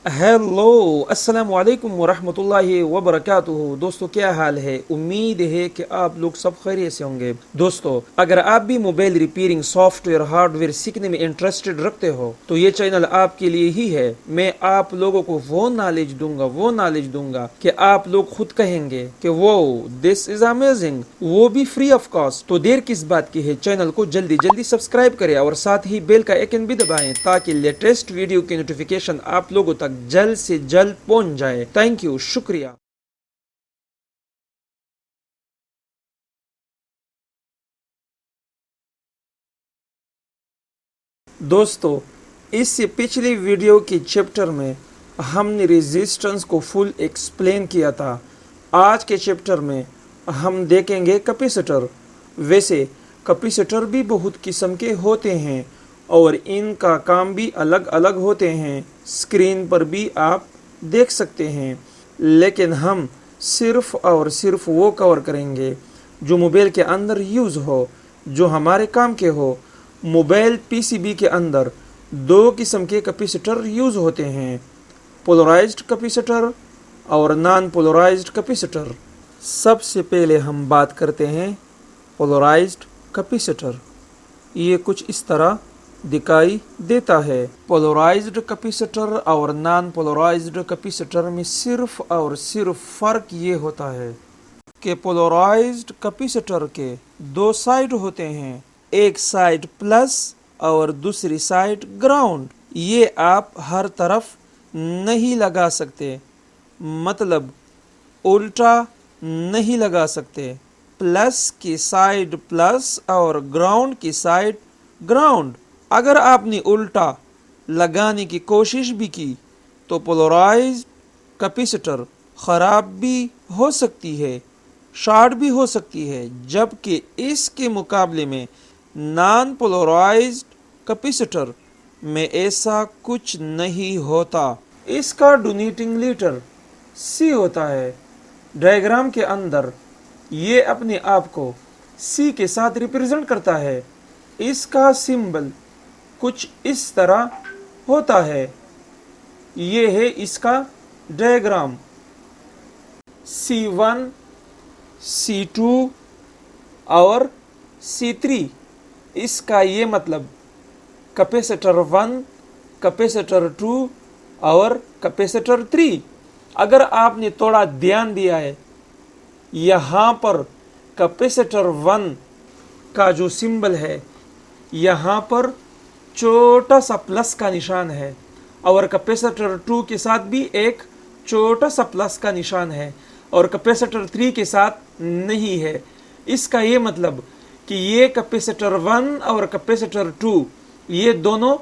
Hello अस्सलामु अलैकुम वरहमतुल्लाहि वबरकातुहू। दोस्तों क्या हाल है? उम्मीद है कि आप लोग सब खैरियत से होंगे। दोस्तों अगर आप भी मोबाइल रिपेयरिंग सॉफ्टवेयर हार्डवेयर सीखने में इंटरेस्टेड रखते हो तो ये चैनल आपके लिए ही है। मैं आप लोगों को वो नॉलेज दूंगा कि आप लोग खुद कहेंगे कि वो दिस इज अमेजिंग, वो भी फ्री ऑफ कॉस्ट। तो देर किस बात की है, चैनल को जल्दी जल्दी सब्सक्राइब करें और साथ ही बेल का आइकन भी दबाएं ताकि लेटेस्ट वीडियो की नोटिफिकेशन आप लोगों तक जल्द से जल्द पहुंच जाए। थैंक यू, शुक्रिया। दोस्तों इससे पिछली वीडियो के चैप्टर में हमने रेजिस्टेंस को फुल एक्सप्लेन किया था। आज के चैप्टर में हम देखेंगे कैपेसिटर। वैसे कैपेसिटर भी बहुत किस्म के होते हैं और इनका काम भी अलग अलग होते हैं। स्क्रीन पर भी आप देख सकते हैं, लेकिन हम सिर्फ और सिर्फ वो कवर करेंगे जो मोबाइल के अंदर यूज़ हो, जो हमारे काम के हो। मोबाइल पीसीबी के अंदर दो किस्म के कैपेसिटर यूज़ होते हैं, पोलराइज्ड कैपेसिटर और नॉन पोलराइज्ड कैपेसिटर। सबसे पहले हम बात करते हैं पोलराइज्ड कैपेसिटर। ये कुछ इस तरह दिखाई देता है। पोलराइज्ड कैपेसिटर और नॉन पोलराइज्ड कैपेसिटर में सिर्फ और सिर्फ फ़र्क ये होता है कि पोलराइज्ड कैपेसिटर के दो साइड होते हैं, एक साइड प्लस और दूसरी साइड ग्राउंड। ये आप हर तरफ नहीं लगा सकते, मतलब उल्टा नहीं लगा सकते। प्लस की साइड प्लस और ग्राउंड की साइड ग्राउंड। अगर आपने उल्टा लगाने की कोशिश भी की तो पोलराइज्ड कैपेसिटर ख़राब भी हो सकती है, शॉर्ट भी हो सकती है, जबकि इसके मुकाबले में नॉन पोलराइज्ड कैपेसिटर में ऐसा कुछ नहीं होता। इसका डोनेटिंग लीटर सी होता है। डायग्राम के अंदर ये अपने आप को सी के साथ रिप्रेजेंट करता है। इसका सिंबल कुछ इस तरह होता है। ये है इसका डायग्राम। C1, C2 और C3। इसका ये मतलब कैपेसिटर 1, कैपेसिटर 2 और कैपेसिटर 3। अगर आपने थोड़ा ध्यान दिया है, यहाँ पर कैपेसिटर 1 का जो सिंबल है, यहाँ पर छोटा सा प्लस का निशान है और कैपेसिटर 2 के साथ भी एक छोटा सा प्लस का निशान है और कैपेसिटर 3 के साथ नहीं है। इसका ये मतलब कि ये कैपेसिटर 1 और कैपेसिटर 2 ये दोनों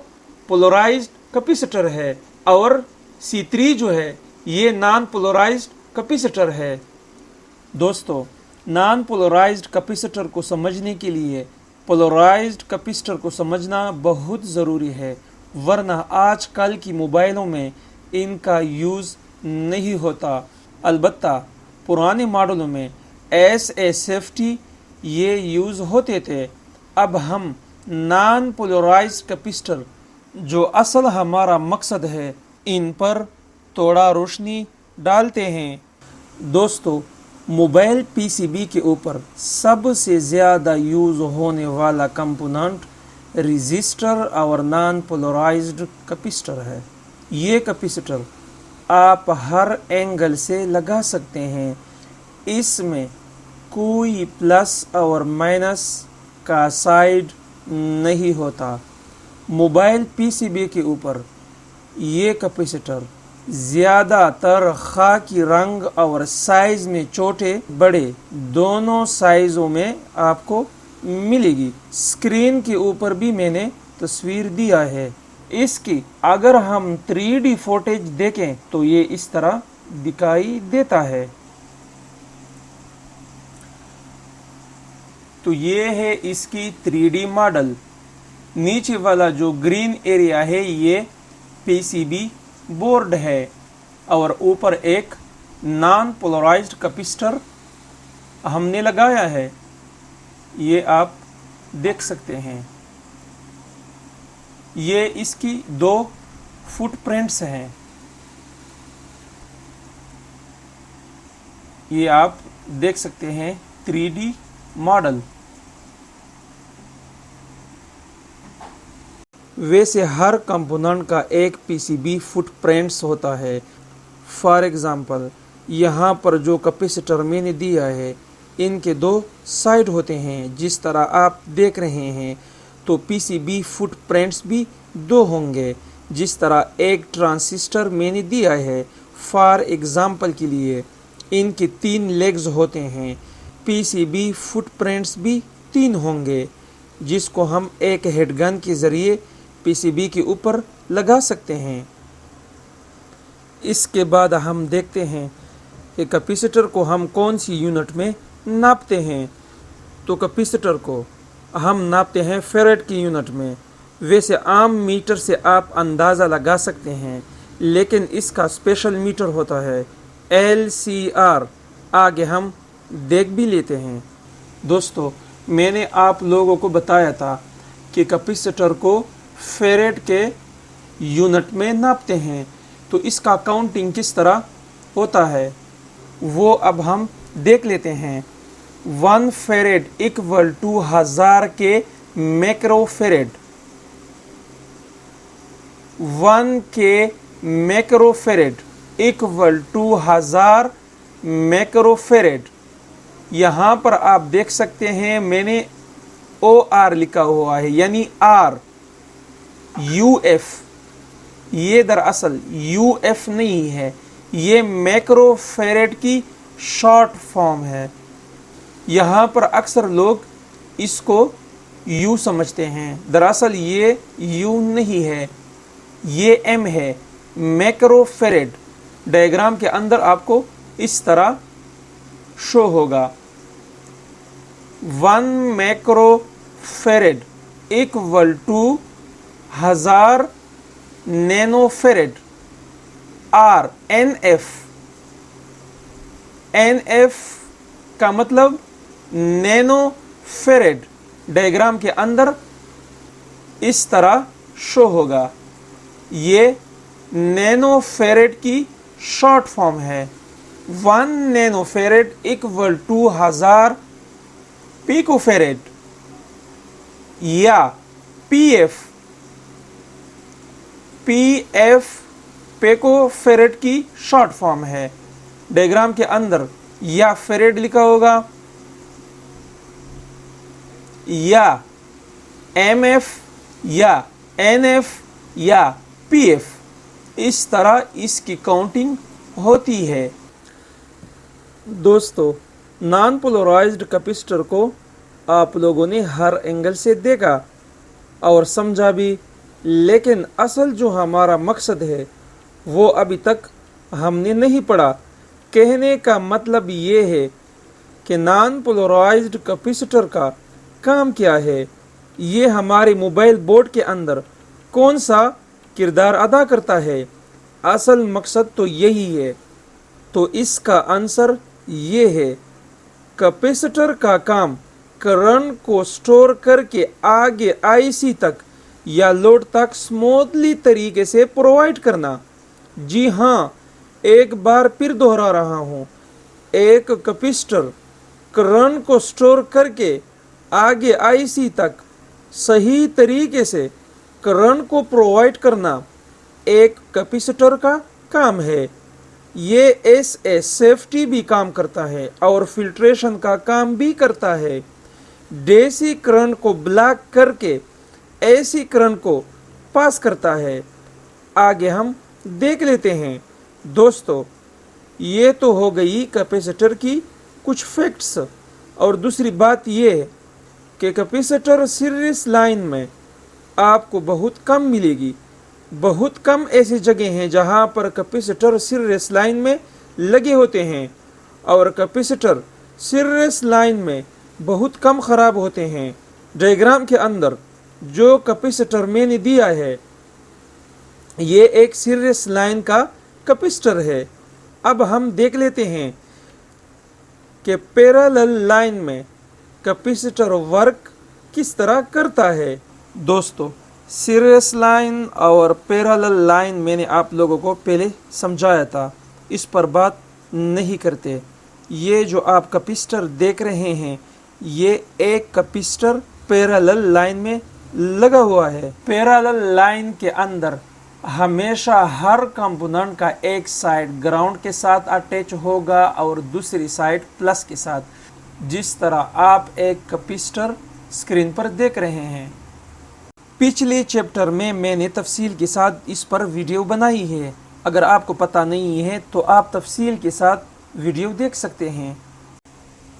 पोलराइज्ड कैपेसिटर है और C3 जो है ये नॉन पोलराइज्ड कैपेसिटर है। दोस्तों नॉन पोलराइज्ड कैपेसिटर को समझने के लिए पोलराइज्ड कैपेसिटर को समझना बहुत ज़रूरी है, वरना आजकल की मोबाइलों में इनका यूज़ नहीं होता। अलबत्ता पुराने मॉडलों में एस ए सेफ्टी ये यूज़ होते थे। अब हम नॉन पोलराइज्ड कैपेसिटर, जो असल हमारा मकसद है, इन पर थोड़ा रोशनी डालते हैं। दोस्तों मोबाइल पीसीबी के ऊपर सबसे ज़्यादा यूज़ होने वाला कंपोनेंट रजिस्टर और नॉन पोलराइज्ड कैपेसिटर है। ये कैपेसिटर आप हर एंगल से लगा सकते हैं। इसमें कोई प्लस और माइनस का साइड नहीं होता। मोबाइल पीसीबी के ऊपर ये कैपेसिटर ज़्यादातर खाकी रंग और साइज़ में छोटे बड़े दोनों साइज़ों में आपको मिलेगी। स्क्रीन के ऊपर भी मैंने तस्वीर दिया है इसकी। अगर हम 3D फुटेज देखें तो ये इस तरह दिखाई देता है। तो ये है इसकी 3D मॉडल। नीचे वाला जो ग्रीन एरिया है ये पीसीबी बोर्ड है और ऊपर एक नॉन पोलराइज्ड कैपेसिटर हमने लगाया है, ये आप देख सकते हैं। ये इसकी दो फुटप्रिंट्स हैं। ये आप देख सकते हैं 3D मॉडल। वैसे हर कंपोनेंट का एक पीसीबी फुटप्रिंट्स होता है। फॉर एग्जांपल यहाँ पर जो कैपेसिटर मैंने दिया है इनके दो साइड होते हैं जिस तरह आप देख रहे हैं, तो पीसीबी फुटप्रिंट्स भी दो होंगे। जिस तरह एक ट्रांजिस्टर मैंने दिया है, फॉर एग्जांपल के लिए इनके 3 लेग्स होते हैं, पीसीबी फुटप्रिंट्स भी 3 होंगे, जिसको हम एक हेडगन के ज़रिए पीसीबी के ऊपर लगा सकते हैं। इसके बाद हम देखते हैं कि कैपेसिटर को हम कौन सी यूनिट में नापते हैं। तो कैपेसिटर को हम नापते हैं फेरेड की यूनिट में। वैसे आम मीटर से आप अंदाज़ा लगा सकते हैं, लेकिन इसका स्पेशल मीटर होता है LCR। आगे हम देख भी लेते हैं। दोस्तों, मैंने आप लोगों को बताया था कि कैपेसिटर को फेरेड के यूनिट में नापते हैं, तो इसका काउंटिंग किस तरह होता है वो अब हम देख लेते हैं। 1 फेरेड इक्वल टू 1000 के मैक्रोफेरेड। 1 के मैक्रोफेरेड इक्वल टू 1000 मैक्रोफेरेड। यहाँ पर आप देख सकते हैं मैंने OR लिखा हुआ है, यानी R UF। ये दरअसल UF नहीं है, ये मैक्रोफेरेड की शॉर्ट फॉर्म है। यहाँ पर अक्सर लोग इसको U समझते हैं, दरअसल ये U नहीं है, ये M है, मैक्रोफेरेड। डायग्राम के अंदर आपको इस तरह शो होगा। 1 microfarad equal to 1000 nanofarad. R NF। NF का मतलब नैनोफेरेड। डायग्राम के अंदर इस तरह शो होगा। ये नैनोफेरेड की शॉर्ट फॉर्म है। 1 नैनोफेरेड इक्वल टू 1000 पिकोफेरेड, या PF। PF पिकोफेरेड की शॉर्ट फॉर्म है। डायग्राम के अंदर या फेरेड लिखा होगा, या MF, या NF, या PF। इस तरह इसकी काउंटिंग होती है। दोस्तों, नॉन पोलराइज्ड कैपेसिटर को आप लोगों ने हर एंगल से देखा और समझा भी, लेकिन असल जो हमारा मकसद है वो अभी तक हमने नहीं पढ़ा। कहने का मतलब ये है कि नॉन पोलराइज्ड कैपेसिटर का काम क्या है, ये हमारे मोबाइल बोर्ड के अंदर कौन सा किरदार अदा करता है। असल मकसद तो यही है। तो इसका आंसर ये है, कैपेसिटर का काम करंट को स्टोर करके आगे आईसी तक या लोड तक स्मूथली तरीके से प्रोवाइड करना। जी हाँ, एक बार फिर दोहरा रहा हूँ, एक कैपेसिटर करंट को स्टोर करके आगे आईसी तक सही तरीके से करंट को प्रोवाइड करना एक कैपेसिटर का काम है। ये एस सेफ्टी भी काम करता है और फिल्ट्रेशन का काम भी करता है। डीसी करंट को ब्लॉक करके एसी करंट को पास करता है। आगे हम देख लेते हैं। दोस्तों, ये तो हो गई कैपेसिटर की कुछ फैक्ट्स, और दूसरी बात ये है कि कैपेसिटर सीरीज लाइन में आपको बहुत कम मिलेगी। बहुत कम ऐसी जगह हैं जहां पर कैपेसिटर सीरीज लाइन में लगे होते हैं, और कैपेसिटर सीरीज लाइन में बहुत कम ख़राब होते हैं। डायग्राम के अंदर जो कैपेसिटर मैंने दिया है, ये एक सीरीज लाइन का कैपेसिटर है। अब हम देख लेते हैं कि पैरेलल लाइन में कैपेसिटर वर्क किस तरह करता है। दोस्तों, सीरीज लाइन और पैरेलल लाइन मैंने आप लोगों को पहले समझाया था, इस पर बात नहीं करते। ये जो आप कैपेसिटर देख रहे हैं, ये एक कैपेसिटर पैरेलल लाइन में लगा हुआ है। पैरेलल लाइन के अंदर हमेशा हर कंपोनेंट का एक साइड ग्राउंड के साथ अटैच होगा और दूसरी साइड प्लस के साथ, जिस तरह आप एक कैपेसिटर स्क्रीन पर देख रहे हैं। पिछले चैप्टर में मैंने तफसील के साथ इस पर वीडियो बनाई है। अगर आपको पता नहीं है तो आप तफसील के साथ वीडियो देख सकते हैं।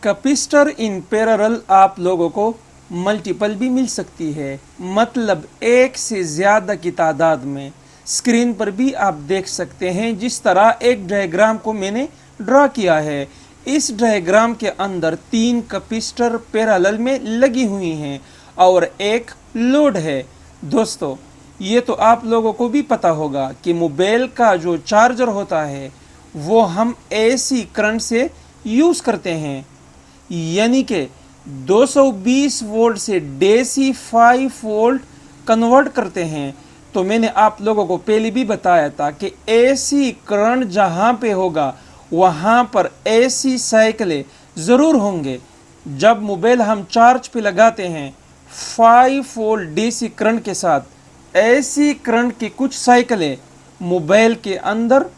कैपेसिटर इन पैरेलल आप लोगों को मल्टीपल भी मिल सकती है, मतलब एक से ज़्यादा की तादाद में। स्क्रीन पर भी आप देख सकते हैं, जिस तरह एक डायग्राम को मैंने ड्रा किया है। इस डायग्राम के अंदर 3 कैपेसिटर पैरेलल में लगी हुई हैं और एक लोड है। दोस्तों, ये तो आप लोगों को भी पता होगा कि मोबाइल का जो चार्जर होता है वो हम AC करंट से यूज़ करते हैं, यानी कि 220 वोल्ट से DC 5 वोल्ट कन्वर्ट करते हैं। तो मैंने आप लोगों को पहले भी बताया था कि AC करंट जहाँ पे होगा वहाँ पर AC साइकिलें ज़रूर होंगे। जब मोबाइल हम चार्ज पे लगाते हैं 5 वोल्ट DC करंट के साथ, AC करंट की कुछ साइकिलें मोबाइल के अंदर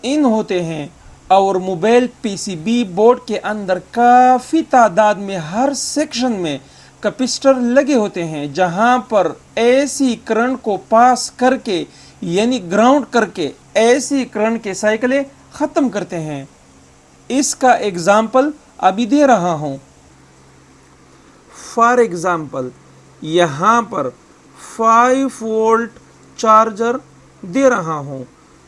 इन होते हैं और मोबाइल PCB बोर्ड के अंदर काफ़ी तादाद में हर सेक्शन में कैपेसिटर लगे होते हैं, जहां पर AC करंट को पास करके यानी ग्राउंड करके AC करंट के साइकिलें ख़त्म करते हैं। इसका एग्जाम्पल अभी दे रहा हूं। फॉर एग्जाम्पल, यहाँ पर 5 वोल्ट चार्जर दे रहा हूँ।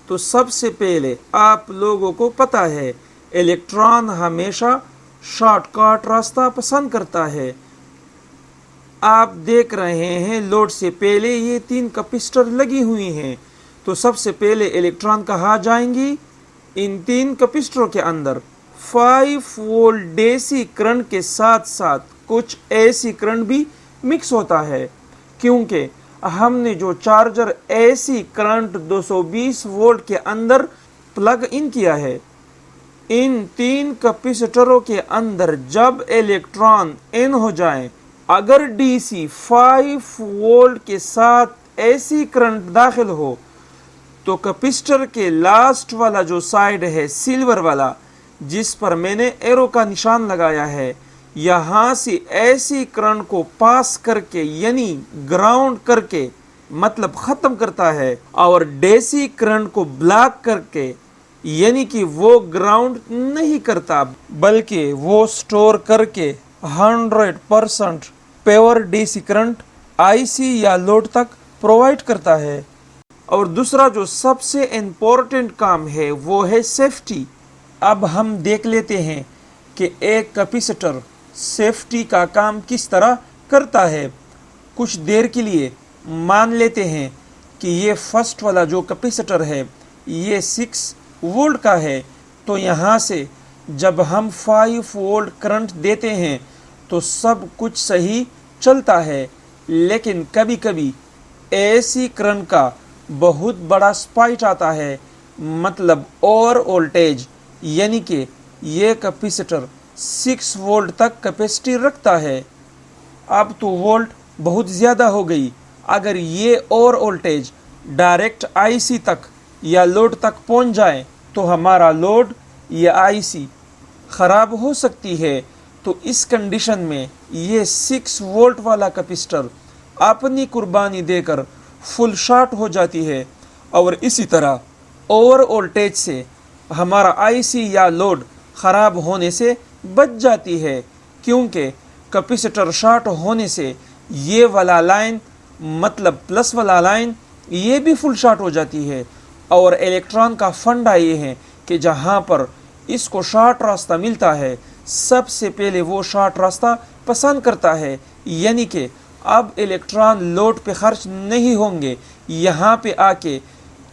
तो सबसे पहले आप लोगों को पता है इलेक्ट्रॉन हमेशा शॉर्टकट रास्ता पसंद करता है। आप देख रहे हैं लोड से पहले ये 3 कैपेसिटर लगी हुई हैं। तो सबसे पहले इलेक्ट्रॉन कहाँ जाएंगी? इन 3 कैपेसिटरों के अंदर 5 वोल्ट DC करंट के साथ साथ कुछ AC करंट भी मिक्स होता है, क्योंकि हमने जो चार्जर AC करंट 220 वोल्ट के अंदर प्लग इन किया है। इन 3 कैपेसिटरों के अंदर जब इलेक्ट्रॉन इन हो जाए, अगर DC 5 वोल्ट के साथ AC करंट दाखिल हो, तो कैपेसिटर के लास्ट वाला जो साइड है सिल्वर वाला, जिस पर मैंने एरो का निशान लगाया है, यहाँ से AC करंट को पास करके यानी ग्राउंड करके मतलब ख़त्म करता है और DC करंट को ब्लॉक करके यानी कि वो ग्राउंड नहीं करता, बल्कि वो स्टोर करके 100% प्योर DC करंट IC या लोड तक प्रोवाइड करता है। और दूसरा जो सबसे इम्पोर्टेंट काम है वो है सेफ्टी। अब हम देख लेते हैं कि एक कैपेसिटर सेफ्टी का काम किस तरह करता है। कुछ देर के लिए मान लेते हैं कि ये फर्स्ट वाला जो कैपेसिटर है ये 6 वोल्ट का है। तो यहाँ से जब हम 5 वोल्ट करंट देते हैं तो सब कुछ सही चलता है, लेकिन कभी कभी AC करंट का बहुत बड़ा स्पाइक आता है, मतलब ओवर वोल्टेज, यानी कि ये कैपेसिटर 6 वोल्ट तक कैपेसिटी रखता है। अब तो वोल्ट बहुत ज़्यादा हो गई। अगर ये ओवर वोल्टेज डायरेक्ट IC तक या लोड तक पहुंच जाए तो हमारा लोड या IC ख़राब हो सकती है। तो इस कंडीशन में ये 6 वोल्ट वाला कैपेसिटर अपनी कुर्बानी देकर फुल शॉर्ट हो जाती है और इसी तरह ओवर वोल्टेज से हमारा IC या लोड ख़राब होने से बच जाती है, क्योंकि कैपेसिटर शॉर्ट होने से ये वाला लाइन मतलब प्लस वाला लाइन ये भी फुल शॉर्ट हो जाती है। और इलेक्ट्रॉन का फंडा ये है कि जहाँ पर इसको शॉर्ट रास्ता मिलता है सबसे पहले वो शॉर्ट रास्ता पसंद करता है, यानी कि अब इलेक्ट्रॉन लोड पे खर्च नहीं होंगे, यहाँ पे आके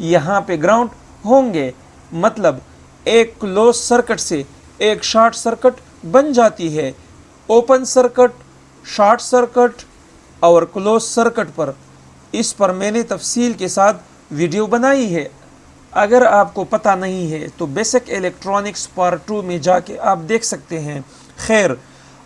यहाँ पे ग्राउंड होंगे। मतलब एक क्लोज सर्किट से एक शॉर्ट सर्किट बन जाती है। ओपन सर्किट, शॉर्ट सर्किट और क्लोज सर्किट पर इस पर मैंने तफसील के साथ वीडियो बनाई है। अगर आपको पता नहीं है तो बेसिक इलेक्ट्रॉनिक्स पार्ट 2 में जाके आप देख सकते हैं। खैर,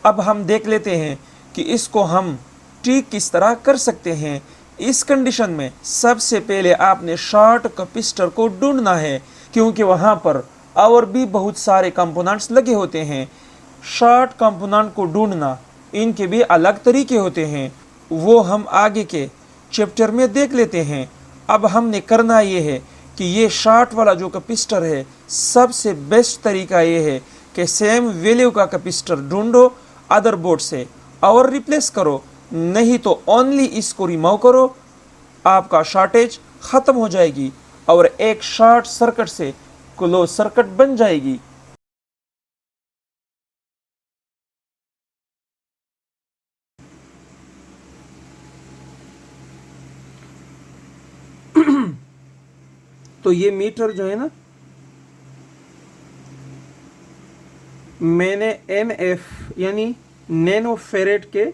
अब हम देख लेते हैं कि इसको हम ठीक किस तरह कर सकते हैं। इस कंडीशन में सबसे पहले आपने शॉर्ट कैपेसिटर को ढूंढना है, क्योंकि वहाँ पर और भी बहुत सारे कंपोनेंट्स लगे होते हैं। शॉर्ट कंपोनेंट को ढूंढना, इनके भी अलग तरीके होते हैं, वो हम आगे के चैप्टर में देख लेते हैं। अब हमने करना ये है कि ये शॉर्ट वाला जो कैपेसिटर है, सबसे बेस्ट तरीका ये है कि सेम वैल्यू का कैपेसिटर ढूंढो अदर बोर्ड से और रिप्लेस करो, नहीं तो ओनली इसको रिमूव करो, आपका शॉर्टेज ख़त्म हो जाएगी और एक शॉर्ट सर्किट से क्लोज सर्किट बन जाएगी। तो ये मीटर जो है ना, मैंने NF यानी नैनो फेरेड के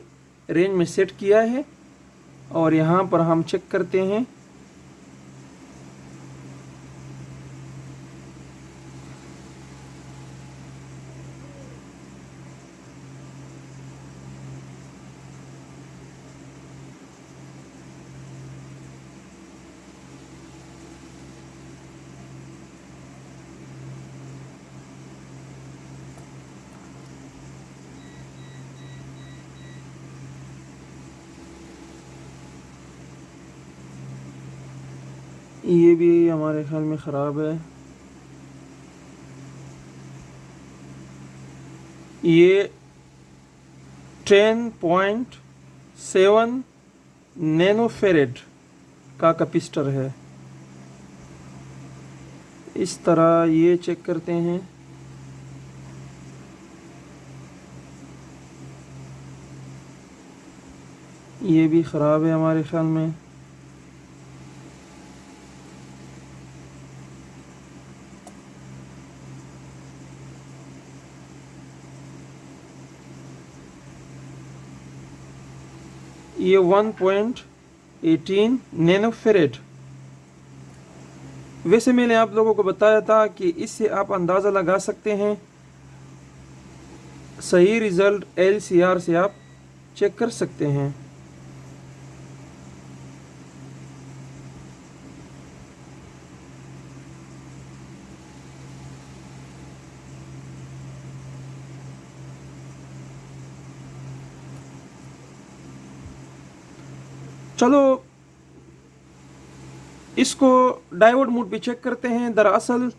रेंज में सेट किया है और यहाँ पर हम चेक करते हैं। ये भी हमारे ख्याल में ख़राब है। ये 10.7 नैनो फेरेड का कैपेसिटर है। इस तरह ये चेक करते हैं। ये भी ख़राब है हमारे ख्याल में। ये 1.18 नैनो फेरेड। वैसे मैंने आप लोगों को बताया था कि इससे आप अंदाज़ा लगा सकते हैं। सही रिज़ल्ट LCR से आप चेक कर सकते हैं। चलो इसको डायोड मोड पे चेक करते हैं। दरअसल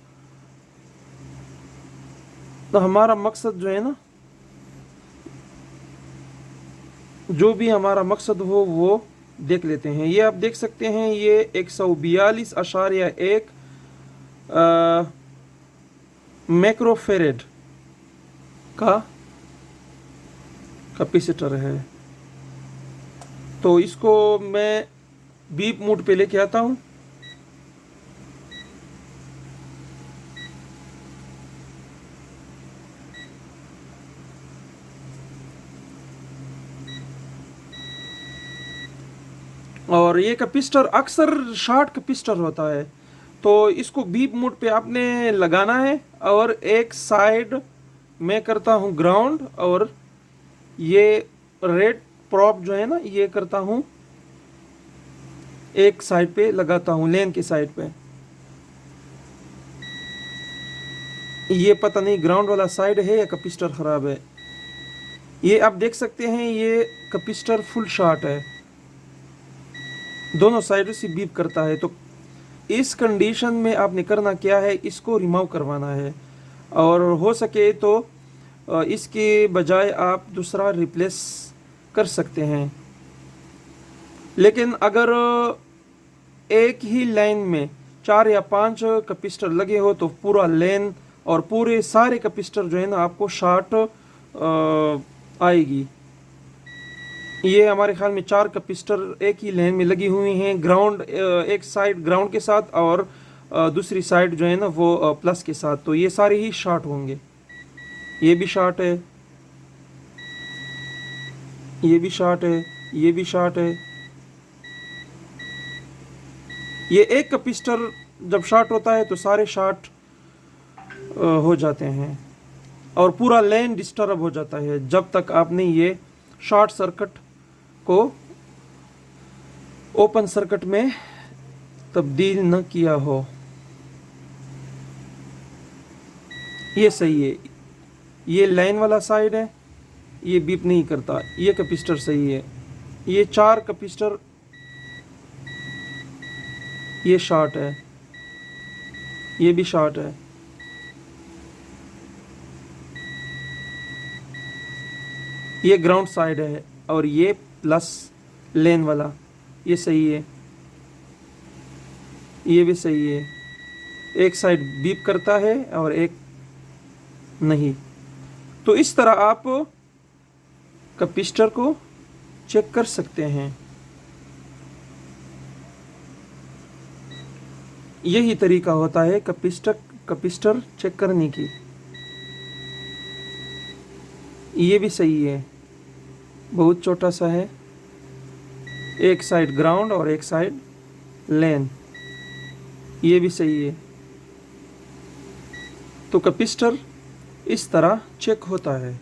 तो हमारा मकसद जो है ना, जो भी हमारा मकसद हो वो देख लेते हैं। ये आप देख सकते हैं, ये 142.1 मैक्रोफेरेड का कैपेसिटर है। तो इसको मैं बीप मोड पे लेके आता हूँ। और ये कैपेसिटर अक्सर शॉर्ट कैपेसिटर होता है, तो इसको बीप मोड पे आपने लगाना है और एक साइड मैं करता हूँ ग्राउंड और ये रेड प्रॉप जो है ना, ये करता हूँ एक साइड पे लगाता हूँ, लेन की साइड पे। ये पता नहीं ग्राउंड वाला साइड है या कैपेसिटर ख़राब है। ये आप देख सकते हैं, ये कैपेसिटर फुल शॉर्ट है, दोनों साइडों से बीप करता है। तो इस कंडीशन में आपने करना क्या है, इसको रिमूव करवाना है और हो सके तो इसके बजाय आप दूसरा रिप्लेस कर सकते हैं। लेकिन अगर एक ही लाइन में 4 या 5 कैपेसिटर लगे हो तो पूरा लेन और पूरे सारे कैपेसिटर जो है ना आपको शॉर्ट आएगी। ये हमारे ख्याल में 4 कैपेसिटर एक ही लाइन में लगी हुई हैं। ग्राउंड एक साइड ग्राउंड के साथ और दूसरी साइड जो है ना वो प्लस के साथ, तो ये सारे ही शॉर्ट होंगे। ये भी शॉर्ट है, ये भी शॉर्ट है, ये भी शॉर्ट है। ये एक कैपेसिटर जब शॉर्ट होता है तो सारे शॉर्ट हो जाते हैं और पूरा लेन डिस्टर्ब हो जाता है जब तक आपने ये शॉर्ट सर्किट को ओपन सर्किट में तब्दील न किया हो। ये सही है, ये लाइन वाला साइड है, ये बीप नहीं करता, ये कैपेसिटर सही है। ये 4 कैपेसिटर ये शॉर्ट है, ये भी शॉर्ट है। ये ग्राउंड साइड है और ये प्लस लेन वाला, ये सही है, ये भी सही है। एक साइड बीप करता है और एक नहीं। तो इस तरह आप कैपेसिटर को चेक कर सकते हैं। यही तरीका होता है कैपेसिटर चेक करने की। ये भी सही है, बहुत छोटा सा है, एक साइड ग्राउंड और एक साइड लेन, ये भी सही है। तो कैपेसिटर इस तरह चेक होता है।